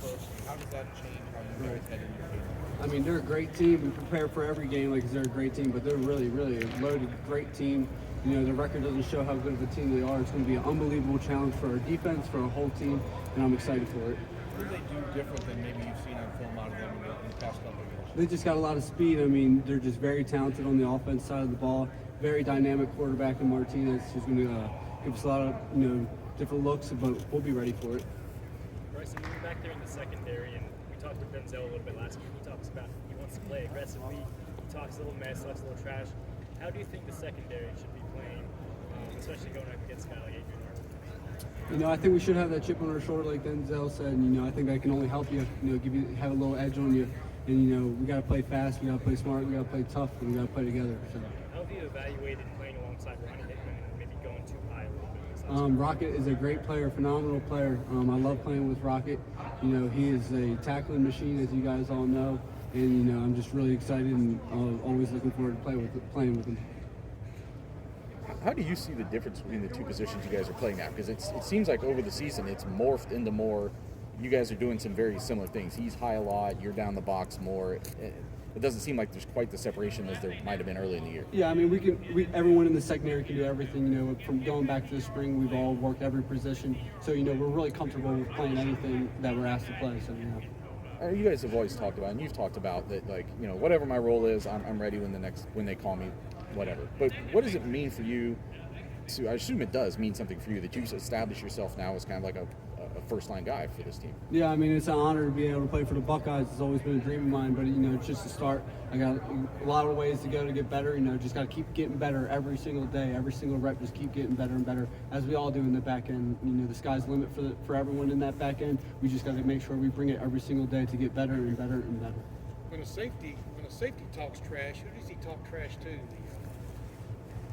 first. How does that change how you guys head into your game? I mean, they're a great team. We prepare for every game like they're a great team, but they're really, really a loaded, great team. You know, their record doesn't show how good of a team they are. It's going to be an unbelievable challenge for our defense, for our whole team, and I'm excited for it. What do they do different than maybe you've seen on film out of them in the past couple of years? They just got a lot of speed. I mean, they're just very talented on the offense side of the ball. Very dynamic quarterback in Martinez, who's going to give us a lot of, different looks, but we'll be ready for it. Bryson, you were back there in the secondary, and we talked with Denzel a little bit last week. He talks about he wants to play aggressively. He talks a little mess, talks a little trash. How do you think the secondary should be playing, especially going up against a guy like Adrian Martinez? I think we should have that chip on our shoulder, like Denzel said. And, I think that can only help you. Have a little edge on you. And we got to play fast, we got to play smart, we got to play tough, and we got to play together. So. How have you evaluated playing alongside Ronnie Hickman and maybe going too high a little bit? Rocket is a great player, phenomenal player. I love playing with Rocket. He is a tackling machine, as you guys all know. And I'm just really excited and always looking forward to playing with him. How do you see the difference between the two positions you guys are playing now? Because it seems like over the season it's morphed into more. You guys are doing some very similar things. He's high a lot. You're down the box more. It doesn't seem like there's quite the separation as there might have been early in the year. Yeah, I mean, everyone in the secondary can do everything. From going back to the spring, we've all worked every position. So, we're really comfortable with playing anything that we're asked to play. So, You guys have always talked about, and you've talked about that, whatever my role is, I'm ready when they call me, whatever. But what does it mean for you? I assume it does mean something for you that you've established yourself now as kind of like a first-line guy for this team. Yeah, I mean, it's an honor to be able to play for the Buckeyes. It's always been a dream of mine, but, it's just a start. I got a lot of ways to go to get better. Just got to keep getting better every single day, every single rep, just keep getting better and better, as we all do in the back end. The sky's the limit for everyone in that back end. We just got to make sure we bring it every single day to get better and better and better. When a safety talks trash, who does he talk trash to?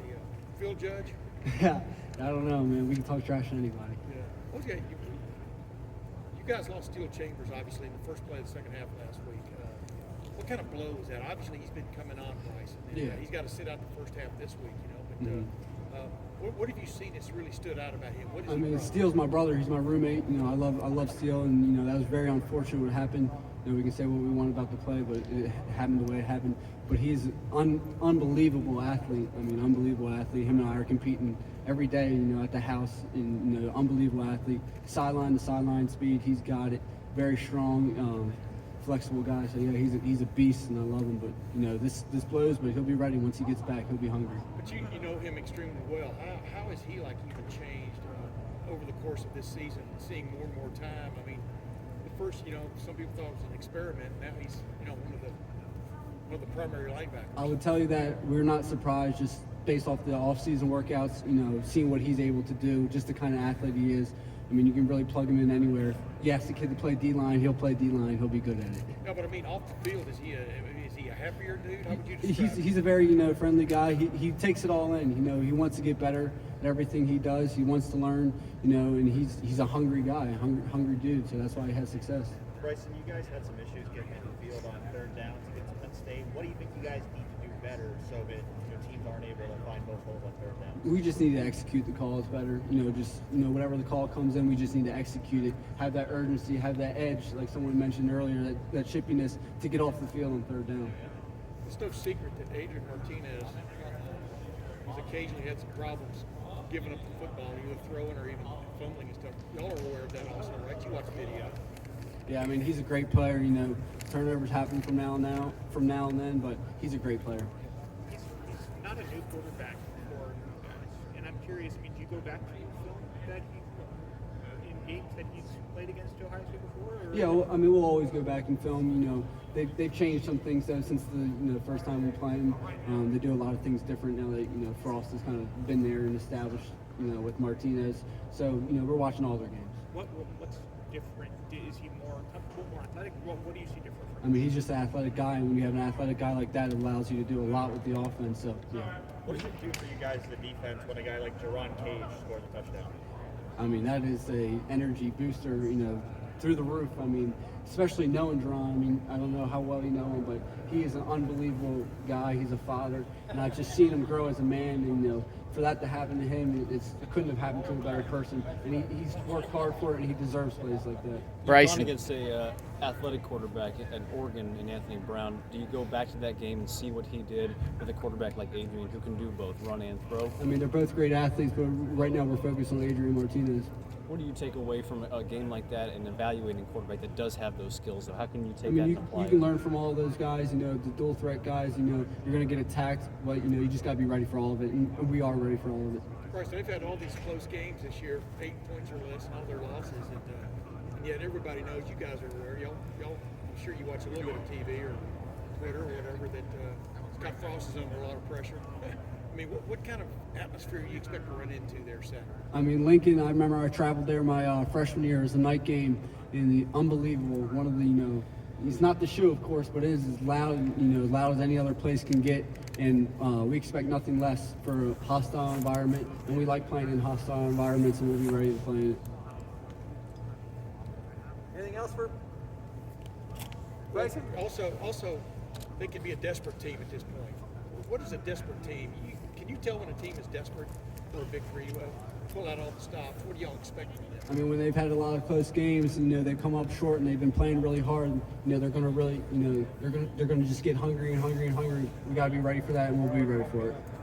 The field judge? Yeah, I don't know, man. We can talk trash to anybody. Yeah. Okay. You guys lost Steel Chambers, obviously, in the first play of the second half last week. What kind of blow is that? Obviously, he's been coming on, Bryson. Yeah. He's got to sit out the first half this week, But what have you seen that's really stood out about him? What is Steele's my brother. He's my roommate. I love Steele, and that was very unfortunate what happened. We can say what we want about the play, but it happened the way it happened. But he's an unbelievable athlete. Unbelievable athlete. Him and I are competing every day, at the house. And, unbelievable athlete. Sideline to sideline speed, he's got it. Very strong, flexible guy. So yeah, he's a beast, and I love him. But this blows, but he'll be ready once he gets back. He'll be hungry. But you know him extremely well. How has he even changed over the course of this season? Seeing more and more time. First, some people thought it was an experiment. Now he's, one of the primary linebackers. I would tell you that we're not surprised, just based off the off-season workouts. Seeing what he's able to do, just the kind of athlete he is. You can really plug him in anywhere. You ask the kid to play D-line, he'll play D-line. He'll be good at it. No, but off the field, is he a happier dude? How would you describe him? He's a very friendly guy. He takes it all in. He wants to get better at everything he does. He wants to learn. And he's a hungry guy, a hungry dude. So that's why he has success. Bryson, you guys had some issues getting in the field on third downs against Penn State. What do you think you guys need to do better so that teams aren't able to find both holes on third down? We just need to execute the calls better. Whatever the call comes in, we just need to execute it. Have that urgency, have that edge, like someone mentioned earlier, that chippiness to get off the field on third down. It's no secret that Adrian Martinez has occasionally had some problems giving up the football, either throwing or even fumbling and stuff. Y'all are aware of that also, right? You watch the video. Yeah, he's a great player. Turnovers happen from now and then, but he's a great player. He's not a new quarterback for you guys, and I'm curious. Do you go back to the film that in games that he's played against Ohio State before? Or? Yeah, we'll always go back and film. They've changed some things though since the first time we played him. They do a lot of things different now that Frost has kind of been there and established with Martinez. So we're watching all their games. What's different? Is he more comfortable, more athletic? What do you see different from him? He's just an athletic guy, and when you have an athletic guy like that, it allows you to do a lot with the offense. So yeah. What does it do for you guys, the defense, when a guy like Jerron Cage scores a touchdown? That is a energy booster, through the roof. Especially knowing Jerron. I don't know how well you know him, but he is an unbelievable guy. He's a father, and I've just seen him grow as a man. And for that to happen to him, it couldn't have happened to a better person. And he's worked hard for it, and he deserves plays like that. Bryson. You've gone against a athletic quarterback at Oregon in Anthony Brown. Do you go back to that game and see what he did with a quarterback like Adrian, who can do both run and throw? I mean, they're both great athletes, but right now we're focused on Adrian Martinez. What do you take away from a game like that and evaluating a quarterback that does have those skills? So how can you take that and apply you can learn from all of those guys. You know, the dual threat guys. You know, you're going to get attacked, but you know, you just got to be ready for all of it, and we are ready for all of it. Bryson, they've had all these close games this year, 8 points or less, and all their losses, and yet everybody knows you guys are there. Y'all, I'm sure you watch a little bit of TV or Twitter or whatever that Scott Frost is under a lot of pressure. I mean, what kind of atmosphere do you expect to run into there Saturday? I mean, Lincoln, I remember I traveled there my freshman year. It was a night game, and the unbelievable, one of the, you know, it's not the shoe, of course, but it is as loud, you know, as loud as any other place can get. And we expect nothing less for a hostile environment, and we like playing in hostile environments, and we'll be ready to play in it. Anything else for Bryson? Also, they can be a desperate team at this point. What is a desperate team? Can you tell when a team is desperate for a victory? Pull out all the stops. What do y'all expect from them? I mean, when they've had a lot of close games, you know, they've come up short and they've been playing really hard. You know, they're going to really, you know, they're going to just get hungry and hungry and hungry. We got to be ready for that, and we'll be ready for it.